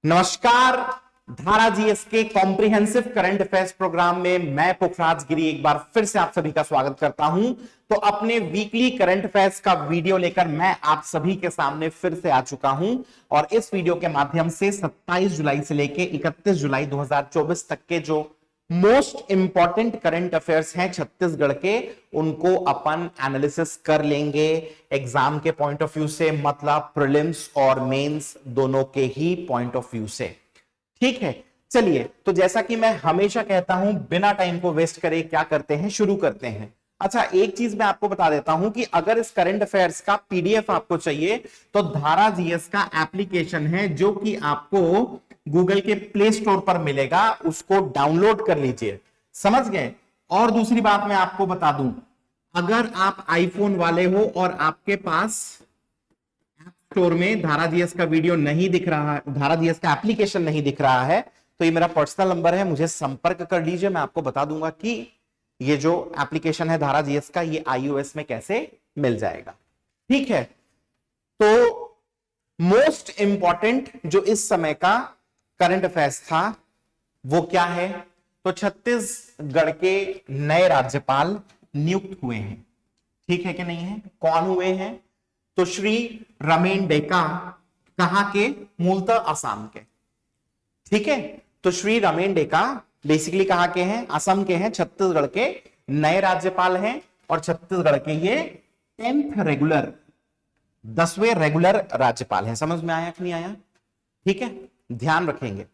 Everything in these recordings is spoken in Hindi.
नमस्कार। धारा जीएस के कॉम्प्रिहेंसिव करंट अफेयर्स प्रोग्राम में मैं पुखराज गिरी एक बार फिर से आप सभी का स्वागत करता हूं। तो अपने वीकली करंट अफेयर्स का वीडियो लेकर मैं आप सभी के सामने फिर से आ चुका हूं और इस वीडियो के माध्यम से 27 जुलाई से लेकर 31 जुलाई 2024 तक के जो मोस्ट इंपॉर्टेंट करंट अफेयर्स हैं छत्तीसगढ़ के, उनको अपन एनालिसिस कर लेंगे एग्जाम के पॉइंट ऑफ व्यू से, मतलब प्रीलिम्स और मेंस दोनों के ही पॉइंट ऑफ व्यू से। ठीक है, चलिए। तो जैसा कि मैं हमेशा कहता हूं, बिना टाइम को वेस्ट करे क्या करते हैं, शुरू करते हैं। अच्छा, एक चीज मैं आपको बता देता हूं कि अगर इस करंट अफेयर्स का पीडीएफ आपको चाहिए तो धारा जीएस का एप्लीकेशन है जो कि आपको गूगल के प्ले स्टोर पर मिलेगा, उसको डाउनलोड कर लीजिए। समझ गए? और दूसरी बात मैं आपको बता दूं, अगर आप आईफोन वाले हो और आपके पास ऐप स्टोर में धारा जीएस का वीडियो नहीं दिख रहा है, धारा जीएस का एप्लीकेशन नहीं दिख रहा है, तो ये मेरा पर्सनल नंबर है, मुझे संपर्क कर लीजिए। मैं आपको बता दूंगा कि ये जो एप्लीकेशन है धारा जीएस का, ये iOS में कैसे मिल जाएगा। ठीक है, तो मोस्ट इंपॉर्टेंट जो इस समय का करंट अफेयर्स था वो क्या है? तो छत्तीसगढ़ के नए राज्यपाल नियुक्त हुए हैं। ठीक है कि नहीं है? कौन हुए हैं? तो श्री रमेन डेका, कहां के? मूलतः असम के। ठीक है, तो श्री रमेन डेका बेसिकली कहां के हैं? असम के हैं। छत्तीसगढ़ के नए राज्यपाल हैं और छत्तीसगढ़ के ये 10th रेगुलर, 10वें रेगुलर राज्यपाल हैं। समझ में आया कि नहीं आया? ठीक है, ध्यान रखेंगे।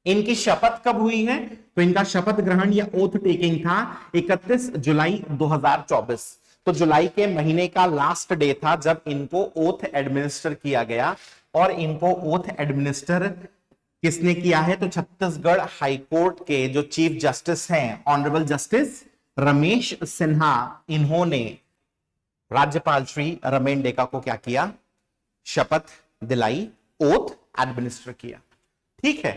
इनकी शपथ कब हुई है? तो इनका शपथ ग्रहण या ओथ टेकिंग था 31 जुलाई 2024। तो जुलाई के महीने का लास्ट डे था जब इनको ओथ एडमिनिस्टर किया गया। और इनको ओथ एडमिनिस्टर किसने किया है? तो छत्तीसगढ़ हाईकोर्ट के जो चीफ जस्टिस हैं, ऑनरेबल जस्टिस रमेश सिन्हा, इन्होंने राज्यपाल श्री रमेन डेका को क्या किया? शपथ दिलाई, ओथ एडमिनिस्टर किया। ठीक है,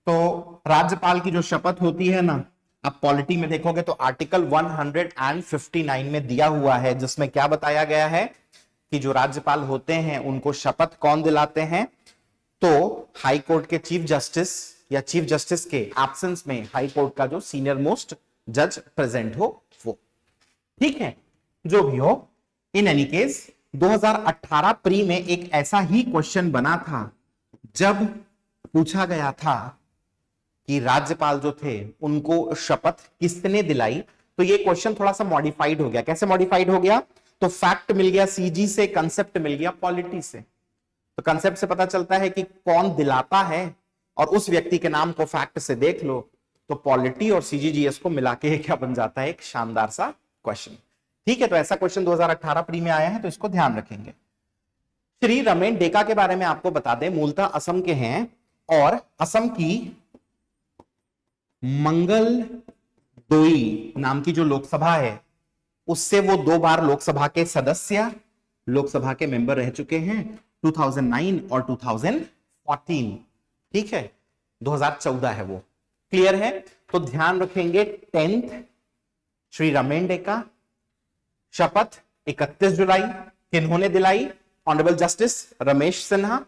तो राज्यपाल की जो शपथ होती है ना, अब पॉलिटी में देखोगे तो आर्टिकल 159 में दिया हुआ है, जिसमें क्या बताया गया है कि जो राज्यपाल होते हैं उनको शपथ कौन दिलाते हैं? तो हाई कोर्ट के चीफ जस्टिस या चीफ जस्टिस के एब्सेंस में हाई कोर्ट का जो सीनियर मोस्ट जज प्रेजेंट हो वो। ठीक है, जो भी हो, इन एनी केस 2018 प्री में एक ऐसा ही क्वेश्चन बना था जब पूछा गया था कि राज्यपाल जो थे उनको शपथ किसने दिलाई। तो ये क्वेश्चन थोड़ा सा मॉडिफाइड हो गया। कैसे मॉडिफाइड हो गया? तो फैक्ट मिल गया सीजी से, कंसेप्ट मिल गया पॉलिटी से। तो कंसेप्ट से पता चलता है कि कौन दिलाता है और उस व्यक्ति के नाम को फैक्ट से देख लो, तो पॉलिटी और सीजीजीएस को मिला के क्या बन जाता है? एक शानदार सा क्वेश्चन। ठीक है, तो ऐसा क्वेश्चन 2018 प्री में आया है, तो इसको ध्यान रखेंगे। श्री रमेन डेका के बारे में आपको बता दें, मूलतः असम के हैं और असम की मंगल दोई नाम की जो लोकसभा है, उससे वो 2 बार लोकसभा के सदस्य, लोकसभा के मेंबर रह चुके हैं, 2009 और 2014। ठीक है, 2014 है वो। क्लियर है? तो ध्यान रखेंगे, 10th श्री रमेन डेका, शपथ 31 जुलाई, किन्होंने दिलाई? ऑनरेबल जस्टिस रमेश सिन्हा,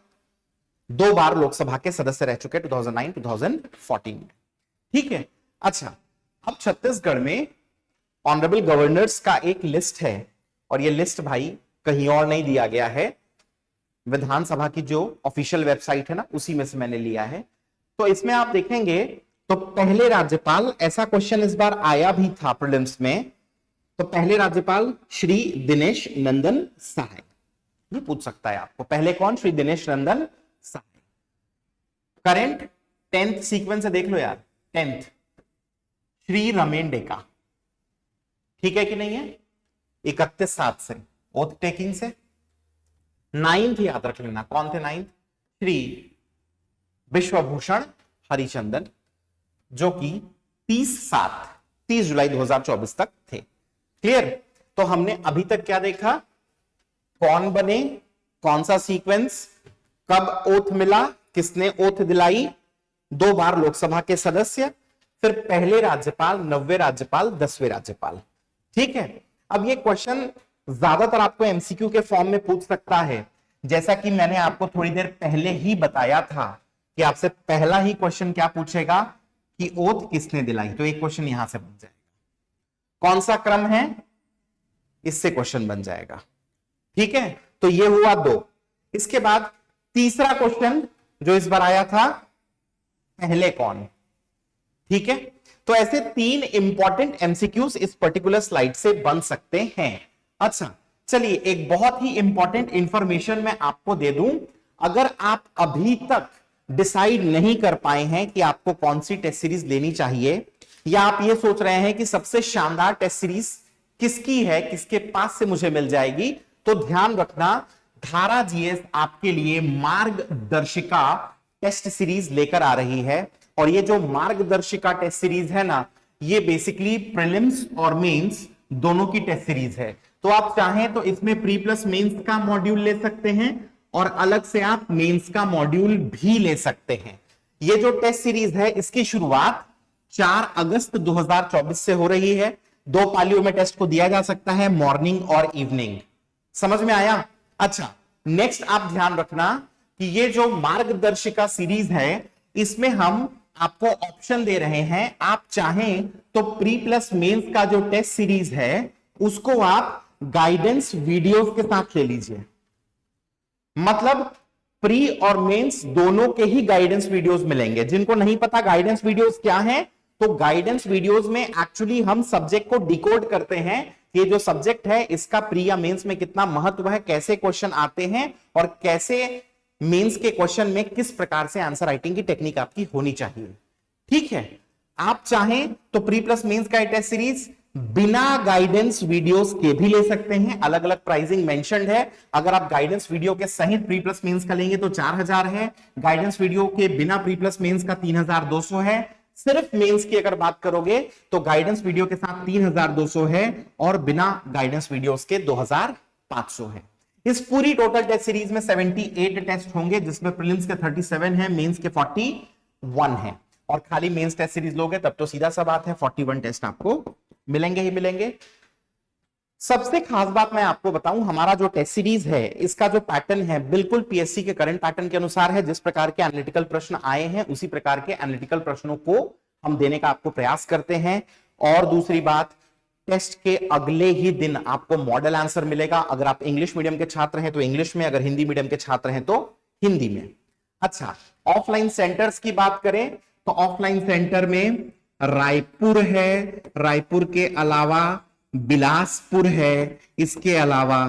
2 बार लोकसभा के सदस्य रह चुके, 2009 2014। ठीक है, अच्छा, अब छत्तीसगढ़ में ऑनरेबल गवर्नर्स का एक लिस्ट है और ये लिस्ट भाई कहीं और नहीं दिया गया है, विधानसभा की जो ऑफिशियल वेबसाइट है ना, उसी में से मैंने लिया है। तो इसमें आप देखेंगे तो पहले राज्यपाल, ऐसा क्वेश्चन इस बार आया भी था प्रीलिम्स में, तो पहले राज्यपाल श्री दिनेश नंदन सहाय, ये पूछ सकता है आपको। पहले कौन? श्री दिनेश नंदन सहाय। करंट 10th सीक्वेंस से देख लो यार, 10th श्री रमेन डेका। ठीक है कि नहीं है? 31/7 से, ओथ टेकिंग से। 9th याद रख लेना, कौन थे 9th? श्री विश्वभूषण हरिचंदन, जो कि 30 जुलाई 2024 तक थे। क्लियर? तो हमने अभी तक क्या देखा? कौन बने, कौन सा सीक्वेंस, कब ओथ मिला, किसने ओथ दिलाई, 2 बार लोकसभा के सदस्य, फिर पहले राज्यपाल, 90वें राज्यपाल, 10वें राज्यपाल। ठीक है, अब ये क्वेश्चन ज्यादातर आपको एमसीक्यू के फॉर्म में पूछ सकता है, जैसा कि मैंने आपको थोड़ी देर पहले ही बताया था कि आपसे पहला ही क्वेश्चन क्या पूछेगा कि ओथ किसने दिलाई, तो एक क्वेश्चन यहां से बन जाएगा। कौन सा क्रम है, इससे क्वेश्चन बन जाएगा। ठीक है, तो ये हुआ 2। इसके बाद तीसरा क्वेश्चन जो इस बार आया था, पहले कौन। ठीक है, तो ऐसे 3 इंपॉर्टेंट एमसीक्यूज इस पर्टिकुलर स्लाइड से बन सकते हैं। अच्छा चलिए, एक बहुत ही इंपॉर्टेंट इंफॉर्मेशन मैं आपको दे दूं। अगर आप अभी तक डिसाइड नहीं कर पाए हैं कि आपको कौन सी टेस्ट सीरीज लेनी चाहिए, या आप ये सोच रहे हैं कि सबसे शानदार टेस्ट सीरीज किसकी है, किसके पास से मुझे मिल जाएगी, तो ध्यान रखना, धारा जीएस आपके लिए मार्गदर्शिका टेस्ट सीरीज लेकर आ रही है। और ये जो मार्गदर्शिका टेस्ट सीरीज है ना, ये बेसिकली प्रीलिम्स और मेंस दोनों की टेस्ट सीरीज है। तो आप चाहें तो इसमें प्री प्लस मेंस का मॉड्यूल ले सकते हैं और अलग से आप मेंस का मॉड्यूल भी ले सकते हैं। ये जो टेस्ट सीरीज है, इसकी शुरुआत 4 अगस्त 2024 से हो रही है। 2 पालियों में टेस्ट को दिया जा सकता है, मॉर्निंग और इवनिंग। समझ में आया? अच्छा, नेक्स्ट आप ध्यान रखना कि ये जो मार्गदर्शिका सीरीज है, इसमें हम आपको ऑप्शन दे रहे हैं। आप चाहें तो प्री प्लस मेंस का जो टेस्ट सीरीज है, उसको आप गाइडेंस वीडियोस के साथ ले लीजिए। मतलब प्री और मेंस दोनों के ही गाइडेंस वीडियोस मिलेंगे। जिनको नहीं पता गाइडेंस वीडियोस क्या है, तो गाइडेंस वीडियोस में एक्चुअली हम सब्जेक्ट को डिकोड करते हैं। ये जो सब्जेक्ट है, इसका प्री या मेंस में कितना महत्व है, कैसे क्वेश्चन आते हैं और कैसे मेंस के क्वेश्चन में किस प्रकार से आंसर राइटिंग की टेक्निक आपकी होनी चाहिए। ठीक है, आप चाहें तो प्री प्लस मेंस का टेस्ट सीरीज बिना गाइडेंस वीडियोस के भी ले सकते हैं। अलग अलग प्राइसिंग मेंशन्ड है। अगर आप गाइडेंस वीडियो के सहित प्री प्लस मेंस का लेंगे तो 4000 है। गाइडेंस वीडियो के बिना प्री प्लस मेंस का 3200 है। सिर्फ मेंस की अगर बात करोगे तो गाइडेंस वीडियो के साथ 3200 है और बिना गाइडेंस वीडियोस के 2500 है। इस पूरी टोटल टेस्ट सीरीज में 78 टेस्ट होंगे, जिसमें प्रीलिम्स के 37 है, मेंस के 41 है। और खाली मेंस टेस्ट सीरीज लोगे तब तो सीधा सा बात है 41 टेस्ट आपको मिलेंगे ही मिलेंगे। सबसे खास बात मैं आपको बताऊं, हमारा जो टेस्ट सीरीज है, इसका जो पैटर्न है बिल्कुल पीएससी के करंट पैटर्न के अनुसार है। जिस प्रकार के एनालिटिकल प्रश्न आए हैं, उसी प्रकार के एनालिटिकल प्रश्नों को हम देने का आपको प्रयास करते हैं। और दूसरी बात, टेस्ट के अगले ही दिन आपको मॉडल आंसर मिलेगा। अगर आप इंग्लिश मीडियम के छात्र हैं तो इंग्लिश में, अगर हिंदी मीडियम के छात्र हैं तो हिंदी में। अच्छा, ऑफलाइन सेंटर्स की बात करें तो ऑफलाइन सेंटर में रायपुर है, रायपुर के अलावा बिलासपुर है, इसके अलावा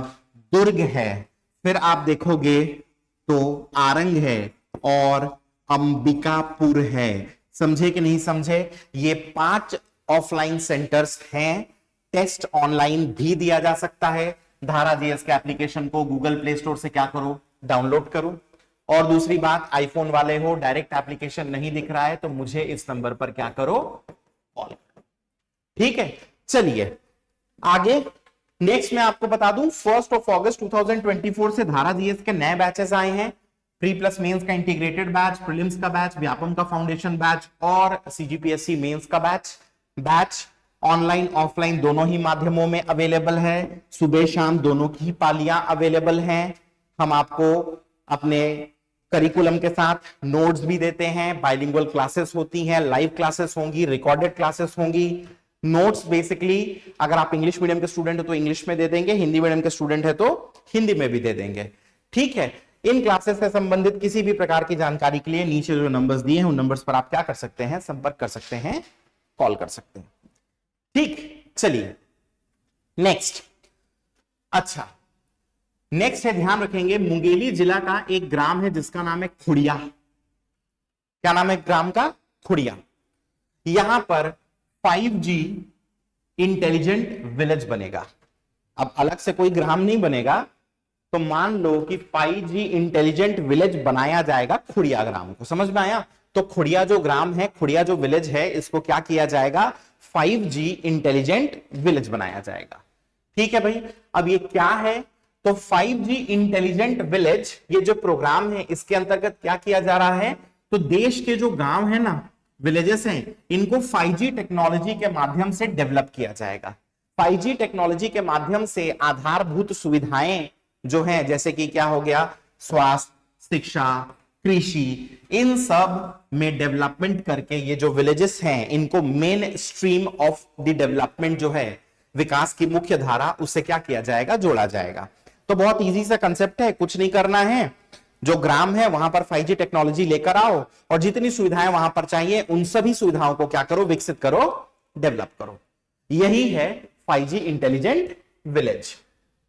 दुर्ग है, फिर आप देखोगे तो आरंग है और अंबिकापुर है। समझे कि नहीं समझे? ये 5 ऑफलाइन सेंटर्स हैं। टेस्ट ऑनलाइन भी दिया जा सकता है। धारा जीएस के एप्लीकेशन को गूगल प्ले स्टोर से क्या करो, डाउनलोड करो। और दूसरी बात, आईफोन वाले हो, डायरेक्ट एप्लीकेशन नहीं दिख रहा है तो मुझे इस नंबर पर क्या करो, कॉल करो। ठीक है, चलिए आगे। नेक्स्ट मैं आपको बता दूं, 1 अगस्त 2024 से धारा जीएस के नए बैचेस आए हैं। प्री प्लस मेंस का इंटीग्रेटेड बैच, प्रीलिम्स का बैच, व्यापम का फाउंडेशन बैच और सीजीपीएससी मेंस का बैच ऑनलाइन ऑफलाइन दोनों ही माध्यमों में अवेलेबल है। सुबह शाम दोनों की पालियां अवेलेबल हैं। हम आपको अपने करिकुलम के साथ नोट्स भी देते हैं। बाइलिंगुअल क्लासेस होती हैं, लाइव क्लासेस होंगी, रिकॉर्डेड क्लासेस होंगी। नोट्स बेसिकली अगर आप इंग्लिश मीडियम के स्टूडेंट हो तो इंग्लिश में दे देंगे, हिंदी मीडियम के स्टूडेंट है तो हिंदी में भी दे देंगे। ठीक है, इन क्लासेस से संबंधित किसी भी प्रकार की जानकारी के लिए नीचे जो नंबर्स दिए हैं उन नंबर्स पर आप क्या कर सकते हैं, संपर्क कर सकते हैं, कॉल कर सकते हैं। ठीक, चलिए नेक्स्ट। अच्छा, नेक्स्ट है, ध्यान रखेंगे, मुंगेली जिला का एक ग्राम है जिसका नाम है खुड़िया। क्या नाम है ग्राम का? खुड़िया। यहां पर 5G इंटेलिजेंट विलेज बनेगा। अब अलग से कोई ग्राम नहीं बनेगा, तो मान लो कि 5G इंटेलिजेंट विलेज बनाया जाएगा खुड़िया ग्राम को। समझ में आया? तो खुड़िया जो ग्राम है, खुड़िया जो विलेज है, इसको क्या किया जाएगा, 5G इंटेलिजेंट विलेज बनाया जाएगा। ठीक है भाई, अब ये क्या है, तो 5G इंटेलिजेंट विलेज, ये जो प्रोग्राम है, इसके अंतर्गत क्या किया जा रहा है, तो देश के जो गांव है ना, विलेजेस हैं, इनको 5G टेक्नोलॉजी के माध्यम से डेवलप किया जाएगा। 5G टेक्नोलॉजी के माध्यम से आधारभूत सुविधाएं जो हैं, जैसे कि क्या हो गया, स्वास्थ्य, शिक्षा, कृषि, इन सब में डेवलपमेंट करके ये जो विलेजेस हैं इनको main stream of the development जो है, विकास की मुख्य धारा, उससे क्या किया जाएगा, जोड़ा जाएगा। तो बहुत इजी सा कंसेप्ट है, कुछ नहीं करना है, जो ग्राम है वहां पर 5G टेक्नोलॉजी लेकर आओ और जितनी सुविधाएं वहां पर चाहिए उन सभी सुविधाओं को क्या करो, विकसित करो, डेवलप करो। यही है 5G इंटेलिजेंट विलेज।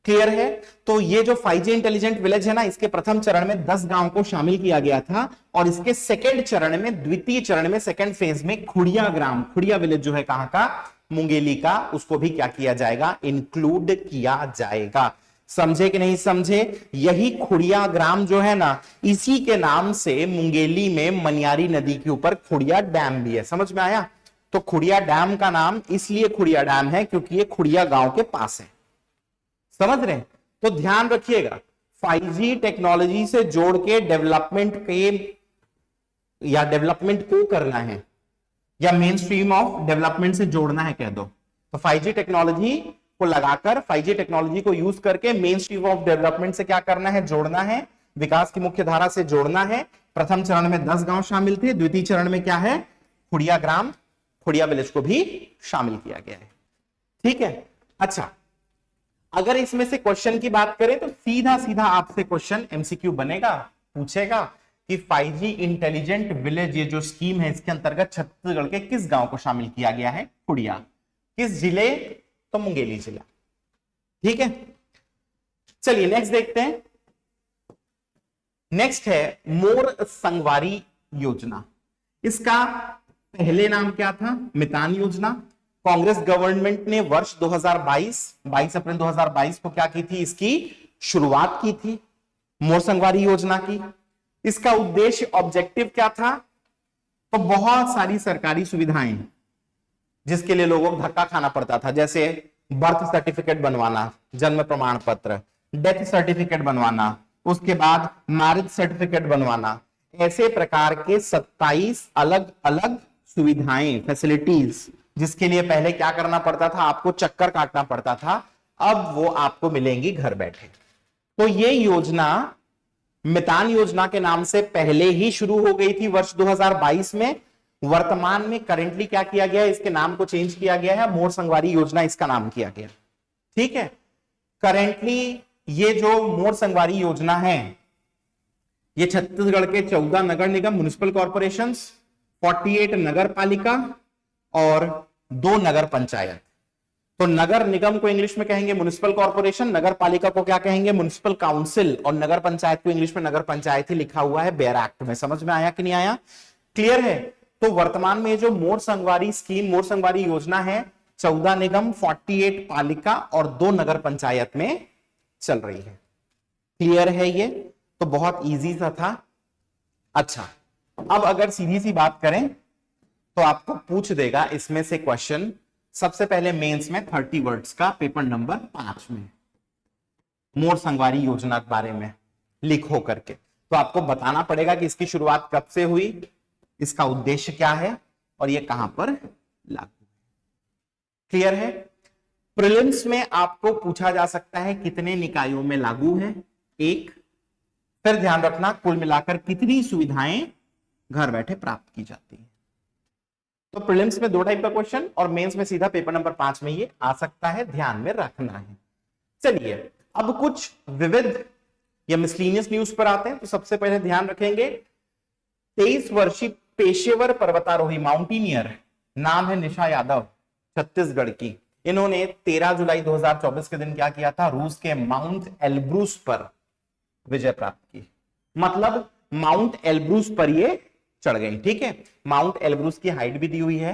क्लियर है? तो ये जो 5G इंटेलिजेंट विलेज है ना, इसके प्रथम चरण में 10 गांव को शामिल किया गया था और इसके सेकेंड चरण में, द्वितीय चरण में, सेकेंड फेज में खुड़िया ग्राम, खुड़िया विलेज जो है कहां का, मुंगेली का, उसको भी क्या किया जाएगा, इंक्लूड किया जाएगा। समझे कि नहीं समझे? यही खुड़िया ग्राम जो है ना, इसी के नाम से मुंगेली में मनियारी नदी के ऊपर खुड़िया डैम भी है। समझ में आया? तो खुड़िया डैम का नाम इसलिए खुड़िया डैम है क्योंकि ये खुड़िया गांव के पास है। समझ रहे हैं? तो ध्यान रखिएगा, 5G टेक्नोलॉजी से जोड़ के डेवलपमेंट के या डेवलपमेंट को करना है या मेन स्ट्रीम ऑफ डेवलपमेंट से जोड़ना है कह दो, तो 5G टेक्नोलॉजी को लगाकर, 5G टेक्नोलॉजी को यूज करके मेन स्ट्रीम ऑफ डेवलपमेंट से क्या करना है, जोड़ना है, विकास की मुख्य धारा से जोड़ना है। प्रथम चरण में 10 गांव शामिल थे, द्वितीय चरण में क्या है, खुड़िया ग्राम, खुड़िया विलेज को भी शामिल किया गया है। ठीक है? अच्छा, अगर इसमें से क्वेश्चन की बात करें तो सीधा सीधा आपसे क्वेश्चन एमसीक्यू बनेगा, पूछेगा कि 5G इंटेलिजेंट विलेज ये जो स्कीम है इसके अंतर्गत छत्तीसगढ़ के किस गांव को शामिल किया गया है, खुड़िया, किस जिले, तो मुंगेली जिला। ठीक है? चलिए नेक्स्ट देखते हैं। नेक्स्ट है मोर संगवारी योजना। इसका पहले नाम क्या था, मितान योजना। कांग्रेस गवर्नमेंट ने वर्ष 22 अप्रैल 2022 को क्या की थी, इसकी शुरुआत की थी, मोर संगवारी योजना की। इसका उद्देश्य, ऑब्जेक्टिव क्या था, तो बहुत सारी सरकारी सुविधाएं जिसके लिए लोगों को धक्का खाना पड़ता था, जैसे बर्थ सर्टिफिकेट बनवाना, जन्म प्रमाण पत्र, डेथ सर्टिफिकेट बनवाना, उसके बाद मैरिज सर्टिफिकेट बनवाना, ऐसे प्रकार के 27 अलग अलग सुविधाएं, फैसिलिटीज, जिसके लिए पहले क्या करना पड़ता था, आपको चक्कर काटना पड़ता था, अब वो आपको मिलेंगी घर बैठे। तो ये योजना मितान योजना के नाम से पहले ही शुरू हो गई थी वर्ष 2022 में। वर्तमान में करेंटली क्या किया गया है, इसके नाम को चेंज किया गया है, मोर संगवारी योजना इसका नाम किया गया। ठीक है? करेंटली ये जो मोर संगवारी योजना है, ये छत्तीसगढ़ के 14 नगर निगम म्युनिसिपल कॉर्पोरेशंस, 48 नगर पालिका और 2 नगर पंचायत। तो नगर निगम को इंग्लिश में कहेंगे म्युनिसिपल कॉर्पोरेशन, नगर पालिका को क्या कहेंगे, म्युनिसिपल काउंसिल, और नगर पंचायत को इंग्लिश में नगर पंचायत ही लिखा हुआ है बेयर एक्ट में। समझ में आया कि नहीं आया? क्लियर है? तो वर्तमान में जो मोर संगवारी स्कीम, मोर संगवारी योजना है, 14 निगम, 48 पालिका और 2 नगर पंचायत में चल रही है। क्लियर है? ये तो बहुत इजी सा था। अच्छा, अब अगर सीधी सी बात करें तो आपको पूछ देगा इसमें से क्वेश्चन, सबसे पहले मेंस में 30 वर्ड्स का पेपर नंबर 5 में मोर संगवारी योजना के बारे में लिखो करके, तो आपको बताना पड़ेगा कि इसकी शुरुआत कब से हुई, इसका उद्देश्य क्या है और ये कहां पर लागू है। क्लियर है? प्रीलिम्स में आपको पूछा जा सकता है कितने निकायों में लागू है, 1। फिर ध्यान रखना कुल मिलाकर कितनी सुविधाएं घर बैठे प्राप्त की जाती है। तो प्रीलिम्स में 2 टाइप का क्वेश्चन और मेंस में सीधा पेपर नंबर 5 में ये आ सकता है, ध्यान में रखना है। चलिए अब कुछ विविध या मिसलिनियस न्यूज पर आते हैं। तो सबसे पहले ध्यान रखेंगे, 23 वर्षीय पेशेवर पर्वतारोही माउंटेनियर, नाम है निशा यादव, छत्तीसगढ़ की। इन्होंने 13 जुलाई 2024 के दिन क्या किया था, रूस के माउंट एल्ब्रूस पर विजय प्राप्त की। मतलब माउंट एल्ब्रूस पर ये चढ़ गई। ठीक है? माउंट एल्ब्रूस की हाइट भी दी हुई है।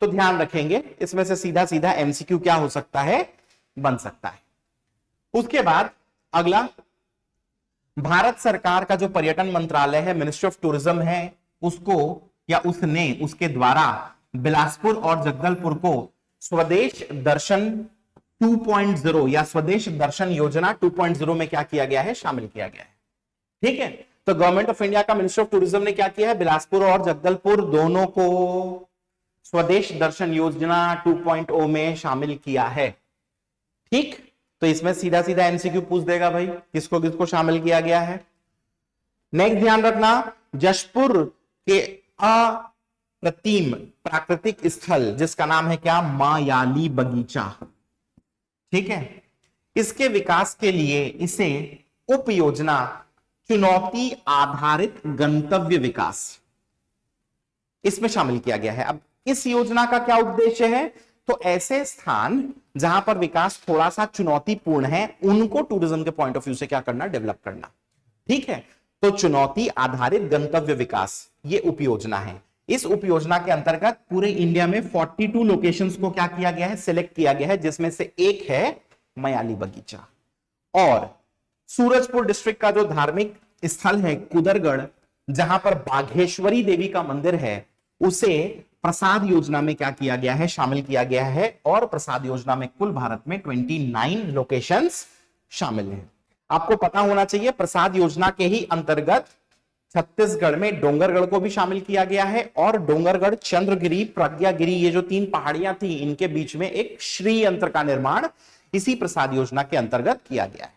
तो ध्यान रखेंगे, इसमें से सीधा सीधा एमसीक्यू क्या हो सकता है, बन सकता है। उसके बाद अगला, भारत सरकार का जो पर्यटन मंत्रालय है, मिनिस्ट्री ऑफ टूरिज्म है, उसको या उसने, उसके द्वारा बिलासपुर और जगदलपुर को स्वदेश दर्शन 2.0 या स्वदेश दर्शन योजना 2.0 में क्या किया गया है, शामिल किया गया है। ठीक है? तो गवर्नमेंट ऑफ इंडिया का मिनिस्ट्री ऑफ टूरिज्म ने क्या किया है, बिलासपुर और जगदलपुर दोनों को स्वदेश दर्शन योजना 2.0 में शामिल किया है। ठीक? तो इसमें सीधा सीधा एमसीक्यू पूछ देगा भाई किसको किसको शामिल किया गया है। नेक्स्ट ध्यान रखना, जशपुर के अप्रतिम प्राकृतिक स्थल जिसका नाम है क्या, मायाली बगीचा। ठीक है, इसके विकास के लिए इसे उप योजना चुनौती आधारित गंतव्य विकास इसमें शामिल किया गया है। अब इस योजना का क्या उद्देश्य है, तो ऐसे स्थान जहां पर विकास थोड़ा सा चुनौतीपूर्ण है उनको टूरिज्म के पॉइंट ऑफ व्यू से क्या करना, डेवलप करना। ठीक है, तो चुनौती आधारित गंतव्य विकास ये उपयोजना है। इस उपयोजना के अंतर्गत पूरे इंडिया में 42 लोकेशंस को क्या किया गया है, सिलेक्ट किया गया है, जिसमें से एक है मयाली बगीचा। और सूरजपुर डिस्ट्रिक्ट का जो धार्मिक स्थल है कुदरगढ़, जहां पर बाघेश्वरी देवी का मंदिर है, उसे प्रसाद योजना में क्या किया गया है, शामिल किया गया है। और प्रसाद योजना में कुल भारत में 29 लोकेशंस शामिल हैं। आपको पता होना चाहिए प्रसाद योजना के ही अंतर्गत छत्तीसगढ़ में डोंगरगढ़ को भी शामिल किया गया है, और डोंगरगढ़, चंद्रगिरी, प्रज्ञागिरी, ये जो 3 पहाड़ियां थी, इनके बीच में एक श्री यंत्र का निर्माण इसी प्रसाद योजना के अंतर्गत किया गया है।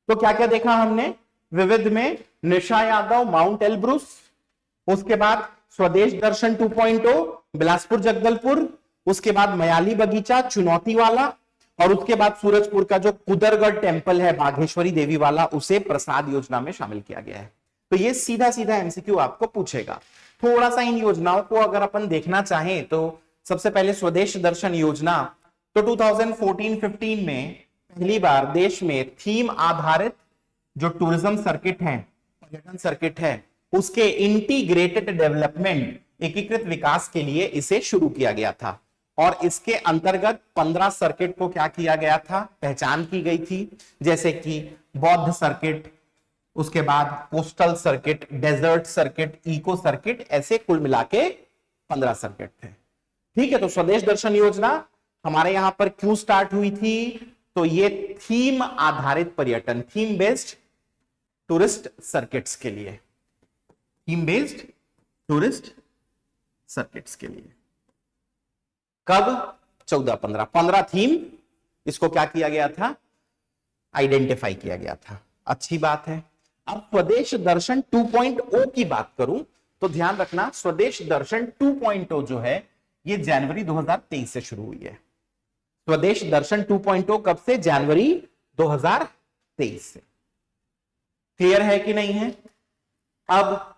तो क्या क्या देखा हमने, विविध में निशा यादव, माउंट एल्ब्रुस, उसके बाद स्वदेश दर्शन 2.0 बिलासपुर जगदलपुर, उसके बाद मयाली बगीचा चुनौती वाला, और उसके बाद सूरजपुर का जो कुदरगढ़ टेंपल है बाघेश्वरी देवी वाला, उसे प्रसाद योजना में शामिल किया गया है। तो ये सीधा सीधा एमसीक्यू आपको पूछेगा। थोड़ा सा इन योजनाओं को अगर अपन देखना चाहें तो सबसे पहले स्वदेश दर्शन योजना, तो 2014-15 में पहली बार देश में थीम आधारित जो टूरिज्म सर्किट है, पर्यटन सर्किट है, उसके इंटीग्रेटेड डेवलपमेंट, एकीकृत विकास के लिए इसे शुरू किया गया था। और इसके अंतर्गत 15 सर्किट को क्या किया गया था, पहचान की गई थी, जैसे कि बौद्ध सर्किट, उसके बाद coastal circuit, desert circuit, eco circuit, ऐसे कुल मिला के 15 सर्किट थे। ठीक है, तो स्वदेश दर्शन योजना हमारे यहां पर क्यों स्टार्ट हुई थी, तो ये थीम आधारित पर्यटन, थीम बेस्ड टूरिस्ट सर्किट्स के लिए, थीम बेस्ड टूरिस्ट सर्किट्स के लिए। कब, 14-15 थीम इसको क्या किया गया था, आइडेंटिफाई किया गया था। अच्छी बात है। अब स्वदेश दर्शन 2.0 की बात करूं तो ध्यान रखना, स्वदेश दर्शन 2.0 जो है ये जनवरी 2023 से शुरू हुई है। स्वदेश दर्शन 2.0 कब से, जनवरी 2023 से। क्लियर है कि नहीं है। अब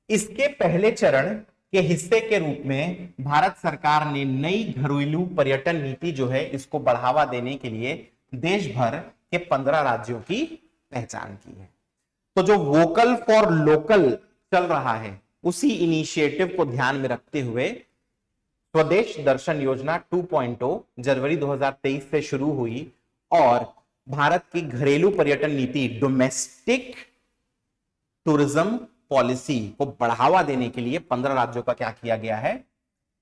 इसके पहले चरण के हिस्से के रूप में भारत सरकार ने नई घरेलू पर्यटन नीति जो है इसको बढ़ावा देने के लिए देश भर के 15 राज्यों की पहचान की है। तो जो वोकल फॉर लोकल चल रहा है उसी इनिशिएटिव को ध्यान में रखते हुए स्वदेश दर्शन योजना 2.0 जनवरी 2023 से शुरू हुई और भारत की घरेलू पर्यटन नीति, डोमेस्टिक टूरिज्म पॉलिसी को बढ़ावा देने के लिए 15 राज्यों का क्या किया गया है,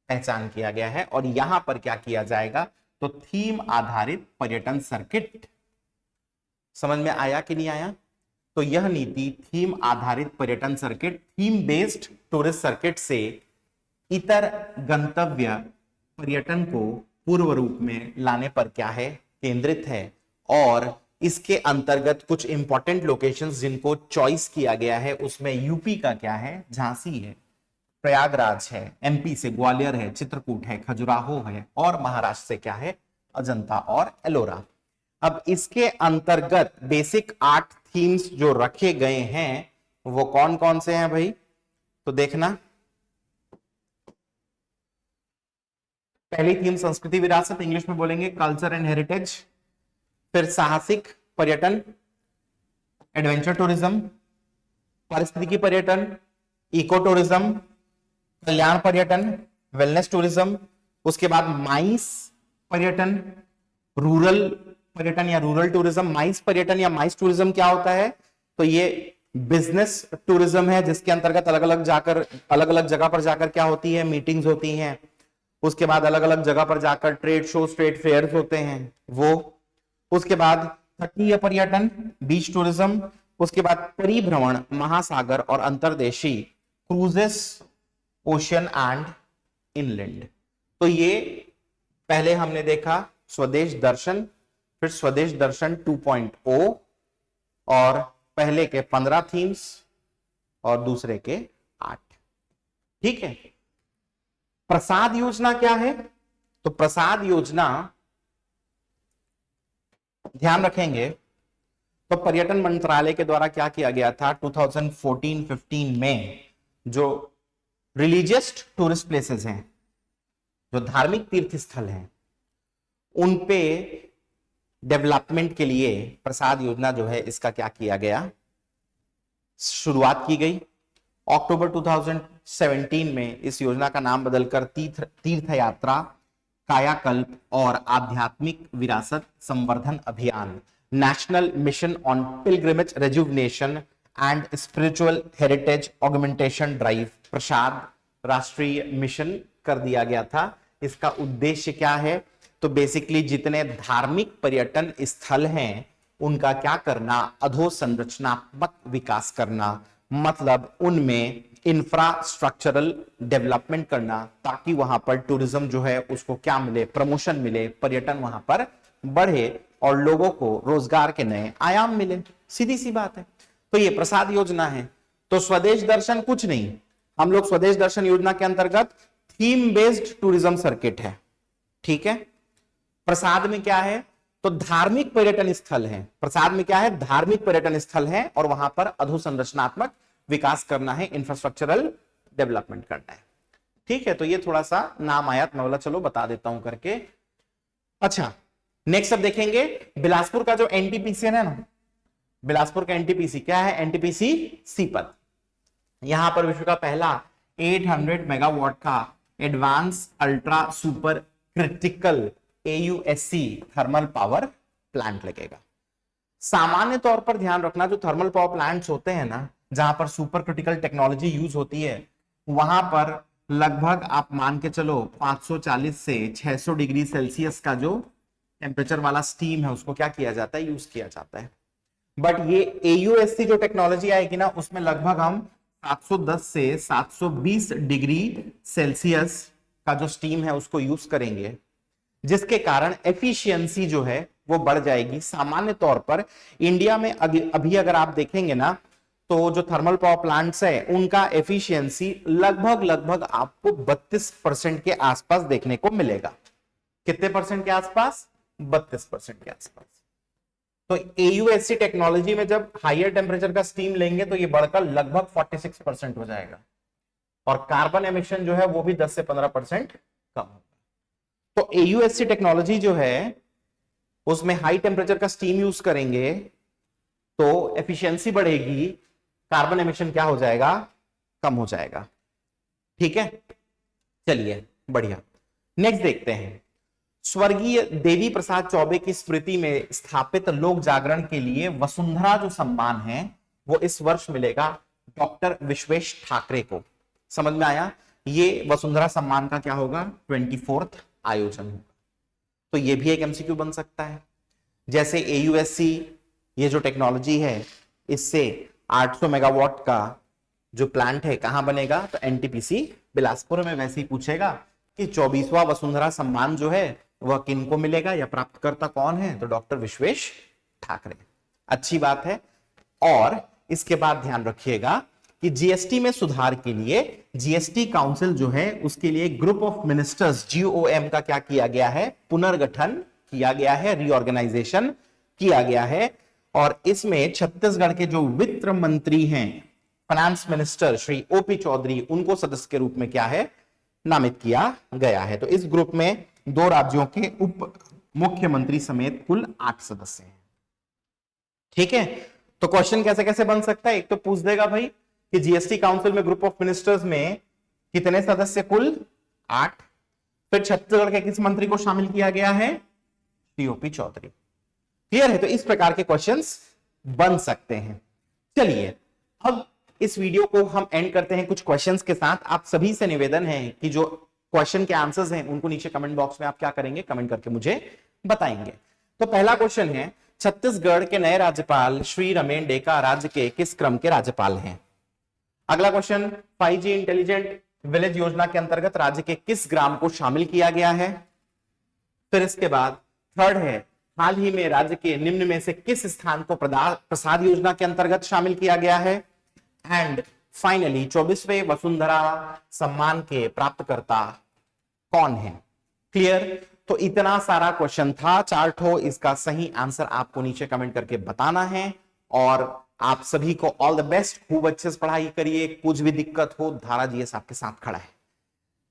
पहचान किया गया है। और यहां पर क्या किया जाएगा, तो थीम आधारित पर्यटन सर्किट। समझ में आया कि नहीं आया। तो यह नीति थीम आधारित पर्यटन circuit, theme based tourist circuit से इतर गंतव्य पर्यटन को पूर्व रूप में लाने पर क्या है, केंद्रित है। और इसके अंतर्गत कुछ इंपॉर्टेंट लोकेशंस जिनको चॉइस किया गया है उसमें यूपी का क्या है, झांसी है, प्रयागराज है, एमपी से ग्वालियर है, चित्रकूट है, खजुराहो है, और महाराष्ट्र से क्या है, अजंता और एलोरा। अब इसके अंतर्गत बेसिक 8 थीम्स जो रखे गए हैं वो कौन कौन से हैं भाई, तो देखना। पहली थीम संस्कृति विरासत, इंग्लिश में बोलेंगे कल्चर एंड हेरिटेज। फिर साहसिक पर्यटन, एडवेंचर टूरिज्म, पारिस्थितिकी पर्यटन, इको टूरिज्म, कल्याण पर्यटन, वेलनेस टूरिज्म। उसके बाद माइस पर्यटन, रूरल पर्यटन या रूरल टूरिज्म। माइस पर्यटन या माइस टूरिज्म क्या होता है, तो ये बिजनेस टूरिज्म है जिसके अंतर्गत अलग अलग जगह पर जाकर क्या होती है, मीटिंग्स होती हैं। उसके बाद अलग अलग जगह पर जाकर ट्रेड शो, ट्रेड फेयर्स होते हैं वो। उसके बाद तटीय पर्यटन, बीच टूरिज्म। उसके बाद परिभ्रमण, महासागर और अंतर्देशीय क्रूजेस, ओशन एंड इनलैंड। तो ये पहले हमने देखा स्वदेश दर्शन, फिर स्वदेश दर्शन 2.0 और पहले के 15 थीम्स, और दूसरे के 8। ठीक है। प्रसाद योजना क्या है? तो प्रसाद योजना ध्यान रखेंगे तो पर्यटन मंत्रालय के द्वारा क्या किया गया था 2014-15 में, जो रिलीजियस टूरिस्ट प्लेसेस हैं, जो धार्मिक तीर्थ स्थल हैं, उन पे डेवलपमेंट के लिए प्रसाद योजना जो है इसका क्या किया गया, शुरुआत की गई। अक्टूबर 2017 में इस योजना का नाम बदलकर तीर्थ यात्रा, कायाकल्प और आध्यात्मिक विरासत संवर्धन अभियान, national mission on pilgrimage rejuvenation and spiritual heritage augmentation drive, Prasad राष्ट्रीय मिशन कर दिया गया था। इसका उद्देश्य क्या है? तो बेसिकली जितने धार्मिक पर्यटन स्थल हैं उनका क्या करना, अधोसंरचनात्मक विकास करना, मतलब उनमें इंफ्रास्ट्रक्चरल डेवलपमेंट करना, ताकि वहां पर टूरिज्म जो है उसको क्या मिले, प्रमोशन मिले, पर्यटन वहां पर बढ़े और लोगों को रोजगार के नए आयाम मिले। सीधी सी बात है। तो ये प्रसाद योजना है। तो स्वदेश दर्शन कुछ नहीं, हम लोग स्वदेश दर्शन योजना के अंतर्गत थीम बेस्ड टूरिज्म सर्किट है। ठीक है। प्रसाद में क्या है? तो धार्मिक पर्यटन स्थल है। प्रसाद में क्या है? धार्मिक पर्यटन स्थल है और वहां पर अधोसंरचनात्मक विकास करना है, इंफ्रास्ट्रक्चरल डेवलपमेंट करना है। ठीक है। तो ये थोड़ा सा नाम आया, मैं बोला चलो बता देता हूं करके। अच्छा, नेक्स्ट अब देखेंगे बिलासपुर का जो एनटीपीसी है ना, बिलासपुर का एनटीपीसी क्या है? एनटीपीसी सीपत। यहां पर विश्व का पहला 800 मेगावाट का advance ultra super critical AUSC thermal power plant लगेगा। सामान्य तौर पर ध्यान रखना, जो थर्मल पावर प्लांट्स होते हैं ना, जहां पर सुपर क्रिटिकल टेक्नोलॉजी यूज होती है, वहां पर लगभग आप मान के चलो 540 से 600 डिग्री सेल्सियस का जो टेम्परेचर वाला स्टीम है उसको क्या किया जाता है, यूज किया जाता है। बट ये AUSC जो टेक्नोलॉजी आएगी ना, उसमें लगभग हम 710 से 720 डिग्री सेल्सियस का जो स्टीम है उसको यूज करेंगे, जिसके कारण एफिशिएंसी जो है वो बढ़ जाएगी। सामान्य तौर पर इंडिया में अभी अगर आप देखेंगे ना, तो जो थर्मल पावर प्लांट्स है उनका एफिशिएंसी लगभग आपको 32% के आसपास देखने को मिलेगा। कितने परसेंट के आसपास? 32% के आसपास। तो AUSC टेक्नोलॉजी में जब हायर टेम्परेचर का स्टीम लेंगे तो ये बढ़कर लगभग 46% हो जाएगा और कार्बन एमिशन जो है वो भी 10 से 15% कम होगा। तो AUSC टेक्नोलॉजी जो है उसमें हाई टेम्परेचर का स्टीम यूज करेंगे तो एफिशिएंसी बढ़ेगी, कार्बन एमिशन क्या हो जाएगा, कम हो जाएगा। ठीक है, चलिए बढ़िया। नेक्स्ट देखते हैं, स्वर्गीय देवी प्रसाद चौबे की स्मृति में स्थापित लोक जागरण के लिए वसुंधरा जो सम्मान है वो इस वर्ष मिलेगा डॉक्टर विश्वेश ठाकरे को। समझ में आया? ये वसुंधरा सम्मान का क्या होगा, 24th आयोजन होगा। तो ये भी एक MCQ बन सकता है। जैसे AUSC ये जो टेक्नोलॉजी है, इससे 800 मेगावाट का जो प्लांट है कहां बनेगा, तो NTPC बिलासपुर में। वैसे ही पूछेगा कि 24वां वसुंधरा सम्मान जो है वह किनको मिलेगा या प्राप्तकर्ता कौन है, तो डॉक्टर विश्वेश ठाकरे। अच्छी बात है। और इसके बाद ध्यान रखिएगा कि GST में सुधार के लिए GST काउंसिल जो है उसके लिए ग्रुप ऑफ मिनिस्टर्स GOM का क्या किया गया है, पुनर्गठन किया गया है, रीऑर्गेनाइजेशन किया गया है। और इसमें छत्तीसगढ़ के जो वित्त मंत्री हैं, finance minister Shri OP Chaudhary, उनको सदस्य के रूप में क्या है, नामित किया गया है। तो इस ग्रुप में 2 राज्यों के उप मुख्यमंत्री समेत कुल 8 सदस्य हैं। ठीक है। तो क्वेश्चन कैसे कैसे बन सकता है, एक तो पूछ देगा भाई कि GST काउंसिल में ग्रुप ऑफ मिनिस्टर्स में कितने सदस्य, कुल 8। फिर छत्तीसगढ़ के किस मंत्री को शामिल किया गया है, OP चौधरी। क्लियर है? तो इस प्रकार के क्वेश्चंस बन सकते हैं। चलिए अब इस वीडियो को हम एंड करते हैं कुछ क्वेश्चंस के साथ। आप सभी से निवेदन है कि जो क्वेश्चन के आंसर्स हैं उनको नीचे कमेंट बॉक्स में आप क्या करेंगे, कमेंट करके मुझे बताएंगे। तो पहला क्वेश्चन है, छत्तीसगढ़ के नए राज्यपाल श्री रमेन डेका राज्य के किस क्रम के राज्यपाल हैं? अगला क्वेश्चन, 5G इंटेलिजेंट विलेज योजना के अंतर्गत राज्य के किस ग्राम को शामिल किया गया है? फिर इसके बाद थर्ड है, हाल ही में राज्य के निम्न में से किस स्थान को प्रसाद योजना के अंतर्गत शामिल किया गया है? एंड फाइनली 24वें वसुंधरा सम्मान के प्राप्तकर्ता कौन है? क्लियर? तो इतना सारा क्वेश्चन था, चार्ट हो, इसका सही आंसर आपको नीचे कमेंट करके बताना है। और आप सभी को ऑल द बेस्ट, खूब अच्छे से पढ़ाई करिए, कुछ भी दिक्कत हो धारा जीएस आपके साथ खड़ा है।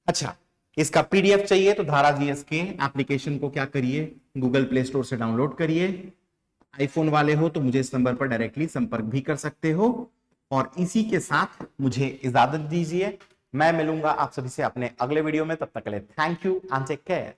अच्छा, इसका पीडीएफ चाहिए तो धारा जीएस के एप्लीकेशन को क्या करिए, गूगल प्ले स्टोर से डाउनलोड करिए। आईफोन वाले हो तो मुझे इस नंबर पर डायरेक्टली संपर्क भी कर सकते हो। और इसी के साथ मुझे इजाजत दीजिए, मैं मिलूंगा आप सभी से अपने अगले वीडियो में। तब तक के लिए thank you and take care.